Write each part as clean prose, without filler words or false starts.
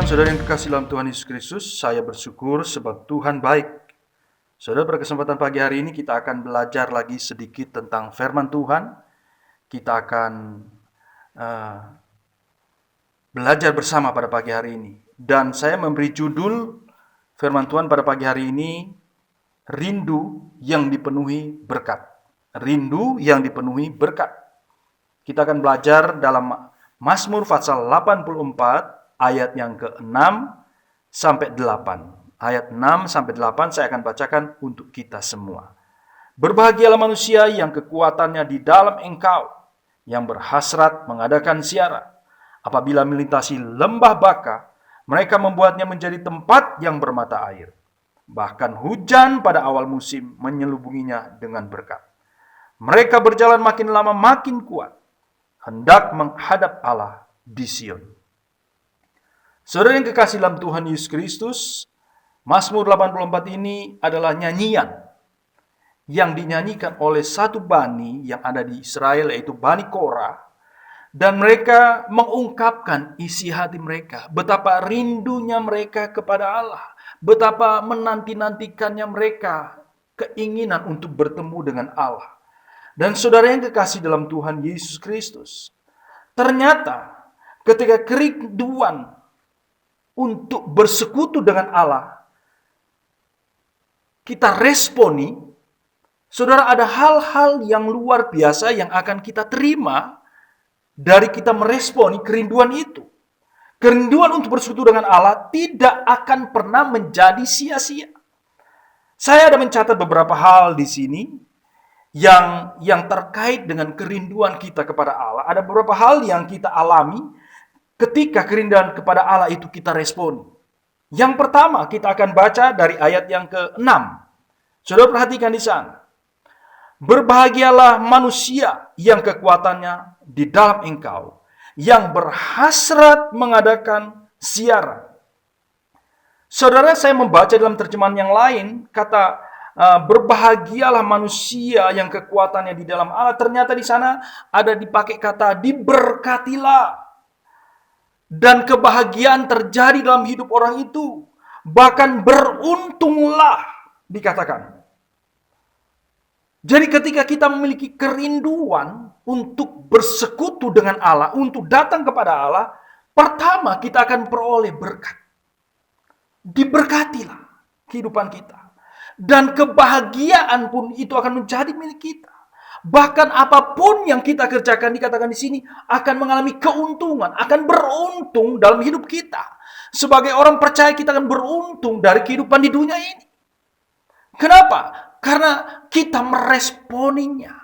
Saudara yang kekasih dalam Tuhan Yesus Kristus, saya bersyukur sebab Tuhan baik. Saudara, pada kesempatan pagi hari ini kita akan belajar lagi sedikit tentang firman Tuhan. Kita akan belajar bersama pada pagi hari ini. Dan saya memberi judul firman Tuhan pada pagi hari ini, Rindu yang dipenuhi berkat. Rindu yang dipenuhi berkat. Kita akan belajar dalam Mazmur pasal 84 ayat yang ke-6 sampai 8. Ayat 6 sampai 8 saya akan bacakan untuk kita semua. Berbahagialah manusia yang kekuatannya di dalam Engkau, yang berhasrat mengadakan ziarah. Apabila melintasi lembah Baka, mereka membuatnya menjadi tempat yang bermata air. Bahkan hujan pada awal musim menyelubunginya dengan berkat. Mereka berjalan makin lama makin kuat, hendak menghadap Allah di Sion. Saudara yang kekasih dalam Tuhan Yesus Kristus, Mazmur 84 ini adalah nyanyian yang dinyanyikan oleh satu bani yang ada di Israel, yaitu Bani Korah. Dan mereka mengungkapkan isi hati mereka, betapa rindunya mereka kepada Allah, betapa menanti-nantikannya mereka keinginan untuk bertemu dengan Allah. Dan saudara yang kekasih dalam Tuhan Yesus Kristus, ternyata ketika kerinduan untuk bersekutu dengan Allah kita responi, saudara, ada hal-hal yang luar biasa yang akan kita terima dari kita meresponi kerinduan itu. Kerinduan untuk bersekutu dengan Allah tidak akan pernah menjadi sia-sia. Saya ada mencatat beberapa hal di sini yang terkait dengan kerinduan kita kepada Allah. Ada beberapa hal yang kita alami ketika kerinduan kepada Allah itu kita responi. Yang pertama kita akan baca dari ayat yang ke-6. Saudara perhatikan di sana. Berbahagialah manusia yang kekuatannya di dalam Engkau, yang berhasrat mengadakan ziarah. Saudara, saya membaca dalam terjemahan yang lain, kata berbahagialah manusia yang kekuatannya di dalam Allah. Ternyata di sana ada dipakai kata diberkatilah. Dan kebahagiaan terjadi dalam hidup orang itu. Bahkan beruntunglah dikatakan. Jadi ketika kita memiliki kerinduan untuk bersekutu dengan Allah, untuk datang kepada Allah, pertama kita akan peroleh berkat. Diberkatilah kehidupan kita. Dan kebahagiaan pun itu akan menjadi milik kita. Bahkan apapun yang kita kerjakan, dikatakan di sini, akan mengalami keuntungan, akan beruntung dalam hidup kita. Sebagai orang percaya kita akan beruntung dari kehidupan di dunia ini. Kenapa? Karena kita meresponinya.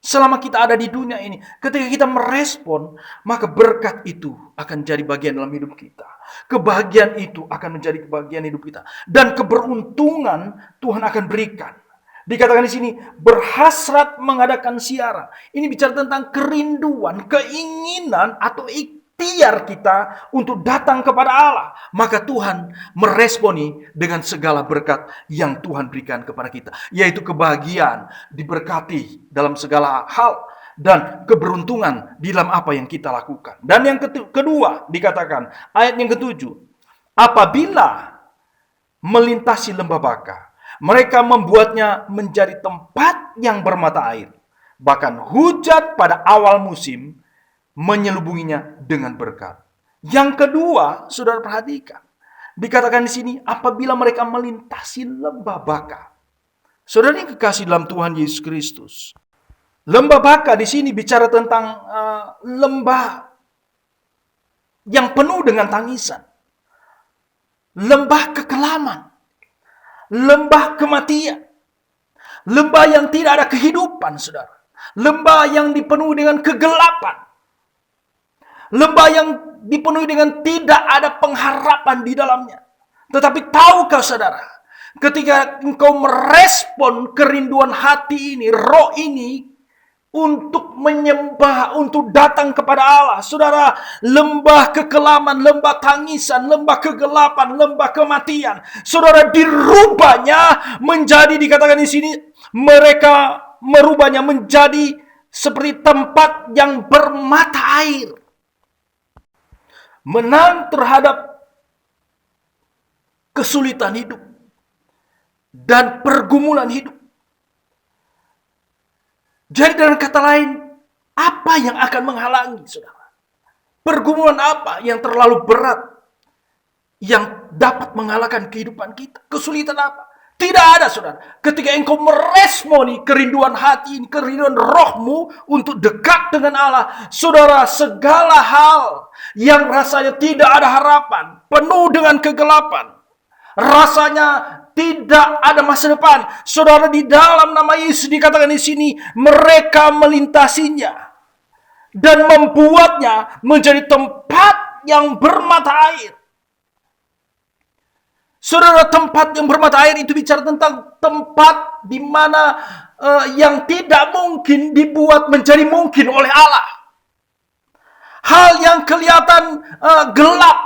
Selama kita ada di dunia ini, ketika kita merespon, maka berkat itu akan jadi bagian dalam hidup kita. Kebahagiaan itu akan menjadi kebahagiaan hidup kita. Dan keberuntungan Tuhan akan berikan. Dikatakan di sini, berhasrat mengadakan ziarah. Ini bicara tentang kerinduan, keinginan atau ikhtiar kita untuk datang kepada Allah. Maka Tuhan meresponi dengan segala berkat yang Tuhan berikan kepada kita. Yaitu kebahagiaan, diberkati dalam segala hal. Dan keberuntungan di dalam apa yang kita lakukan. Dan yang kedua dikatakan, ayat yang ke-7. Apabila melintasi lembah Baka, mereka membuatnya menjadi tempat yang bermata air. Bahkan hujan pada awal musim menyelubunginya dengan berkat. Yang kedua, saudara perhatikan. Dikatakan di sini, apabila mereka melintasi lembah Baka. Saudara yang kekasih dalam Tuhan Yesus Kristus. Lembah Baka di sini bicara tentang lembah yang penuh dengan tangisan. Lembah kekelaman. Lembah kematian. Lembah yang tidak ada kehidupan, saudara. Lembah yang dipenuhi dengan kegelapan. Lembah yang dipenuhi dengan tidak ada pengharapan di dalamnya. Tetapi tahukah saudara, ketika engkau merespon kerinduan hati ini, roh ini, untuk menyembah, untuk datang kepada Allah. Saudara, lembah kekelaman, lembah tangisan, lembah kegelapan, lembah kematian, saudara, dirubahnya menjadi, dikatakan di sini, mereka merubahnya menjadi seperti tempat yang bermata air. Menang terhadap kesulitan hidup, dan pergumulan hidup. Jadi dengan kata lain, apa yang akan menghalangi, saudara? Pergumulan apa yang terlalu berat yang dapat mengalahkan kehidupan kita? Kesulitan apa? Tidak ada, saudara. Ketika engkau meresponi kerinduan hati, kerinduan rohmu untuk dekat dengan Allah, saudara, segala hal yang rasanya tidak ada harapan, penuh dengan kegelapan, rasanya tidak ada masa depan, saudara, di dalam nama Yesus dikatakan di sini, mereka melintasinya dan membuatnya menjadi tempat yang bermata air. Saudara, tempat yang bermata air itu bicara tentang tempat di mana yang tidak mungkin dibuat menjadi mungkin oleh Allah. Hal yang kelihatan gelap,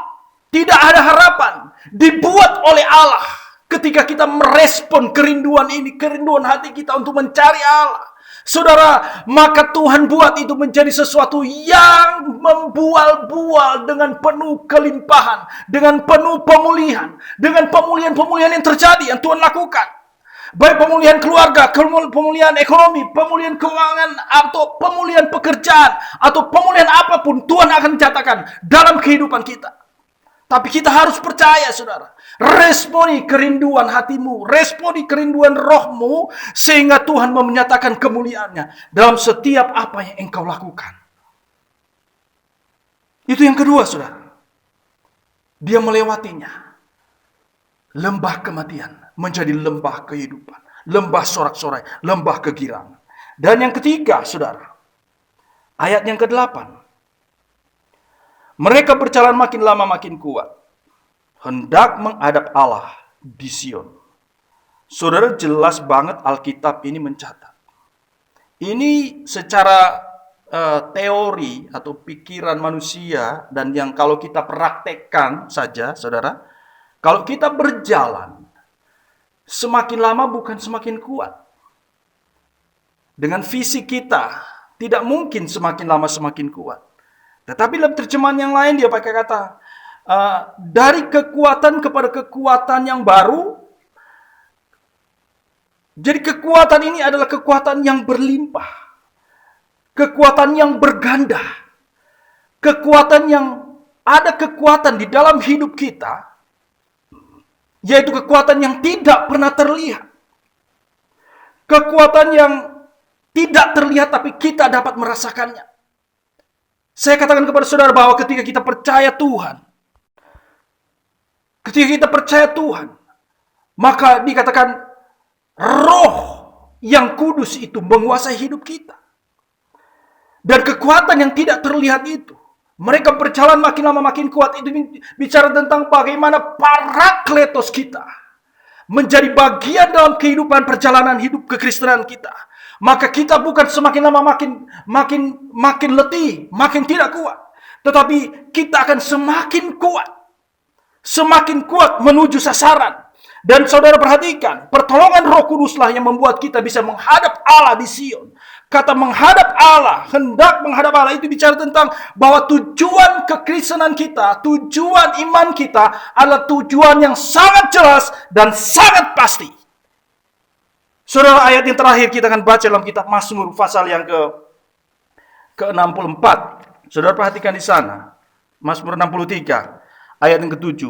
tidak ada harapan, dibuat oleh Allah. Ketika kita merespon kerinduan ini, kerinduan hati kita untuk mencari Allah, saudara, maka Tuhan buat itu menjadi sesuatu yang membual-bual dengan penuh kelimpahan, dengan penuh pemulihan, dengan pemulihan-pemulihan yang terjadi, yang Tuhan lakukan. Baik pemulihan keluarga, pemulihan ekonomi, pemulihan keuangan, atau pemulihan pekerjaan, atau pemulihan apapun, Tuhan akan nyatakan dalam kehidupan kita. Tapi kita harus percaya, saudara. Responi kerinduan hatimu, responi kerinduan rohmu, sehingga Tuhan menyatakan kemuliaannya dalam setiap apa yang engkau lakukan. Itu yang kedua, saudara. Dia melewatinya. Lembah kematian menjadi lembah kehidupan. Lembah sorak-sorai, lembah kegirangan. Dan yang ketiga, saudara. Ayat yang ke-8. Mereka berjalan makin lama makin kuat, hendak menghadap Allah di Sion. Saudara, jelas banget Alkitab ini mencatat. Ini secara teori atau pikiran manusia, dan yang kalau kita praktekkan saja, saudara, kalau kita berjalan, semakin lama bukan semakin kuat. Dengan fisik kita, tidak mungkin semakin lama semakin kuat. Tetapi dalam terjemahan yang lain dia pakai kata dari kekuatan kepada kekuatan yang baru. Jadi kekuatan ini adalah kekuatan yang berlimpah, kekuatan yang berganda, kekuatan yang ada kekuatan di dalam hidup kita, yaitu kekuatan yang tidak pernah terlihat, kekuatan yang tidak terlihat tapi kita dapat merasakannya. Saya katakan kepada saudara bahwa ketika kita percaya Tuhan, maka dikatakan Roh yang kudus itu menguasai hidup kita. Dan kekuatan yang tidak terlihat itu, mereka berjalan makin lama makin kuat, itu bicara tentang bagaimana parakletos kita menjadi bagian dalam kehidupan perjalanan hidup kekristenan kita. Maka kita bukan semakin lama makin letih, makin tidak kuat, tetapi kita akan semakin kuat menuju sasaran. Dan saudara perhatikan, pertolongan Roh Kuduslah yang membuat kita bisa menghadap Allah di Sion. Kata menghadap Allah, hendak menghadap Allah, itu bicara tentang bahwa tujuan kekristenan kita, tujuan iman kita adalah tujuan yang sangat jelas dan sangat pasti. Saudara, ayat yang terakhir kita akan baca dalam kitab Mazmur pasal yang ke-64. Saudara perhatikan di sana. Mazmur 63 ayat yang ke-7.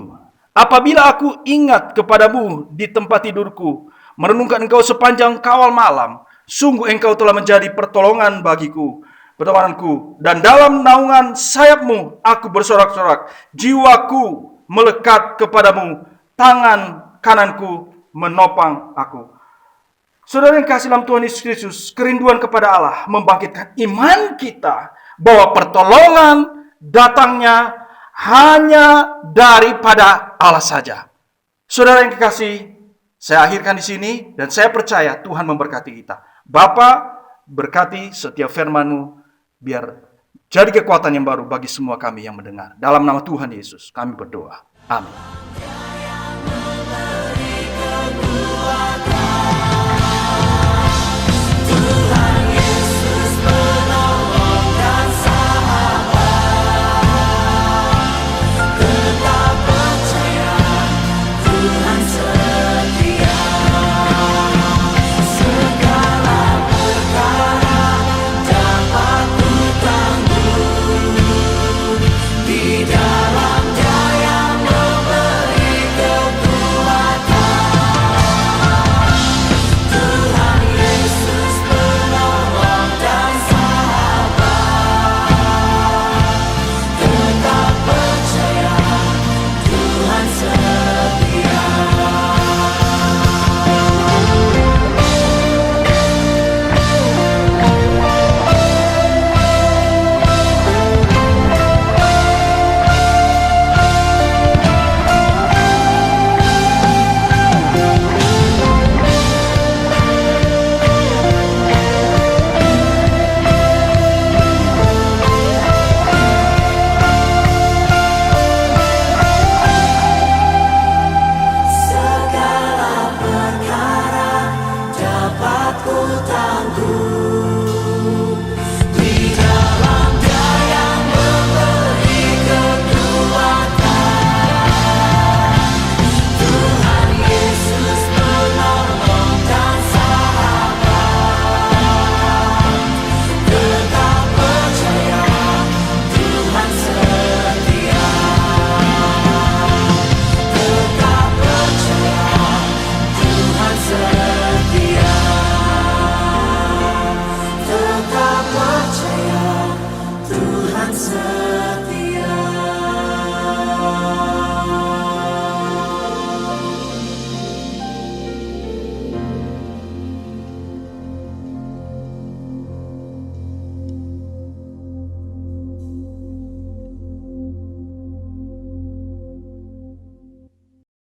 Apabila aku ingat kepadamu di tempat tidurku, merenungkan engkau sepanjang kawal malam, sungguh engkau telah menjadi pertolongan bagiku, pertolonganku, dan dalam naungan sayapmu aku bersorak-sorak. Jiwaku melekat kepadamu, tangan kananku menopang aku. Saudara yang kasih dalam Tuhan Yesus Kristus, kerinduan kepada Allah membangkitkan iman kita bahwa pertolongan datangnya hanya daripada Allah saja. Saudara yang kekasih, saya akhirkan di sini dan saya percaya Tuhan memberkati kita. Bapa, berkati setiap firman-Mu biar jadi kekuatan yang baru bagi semua kami yang mendengar. Dalam nama Tuhan Yesus kami berdoa. Amin. Sang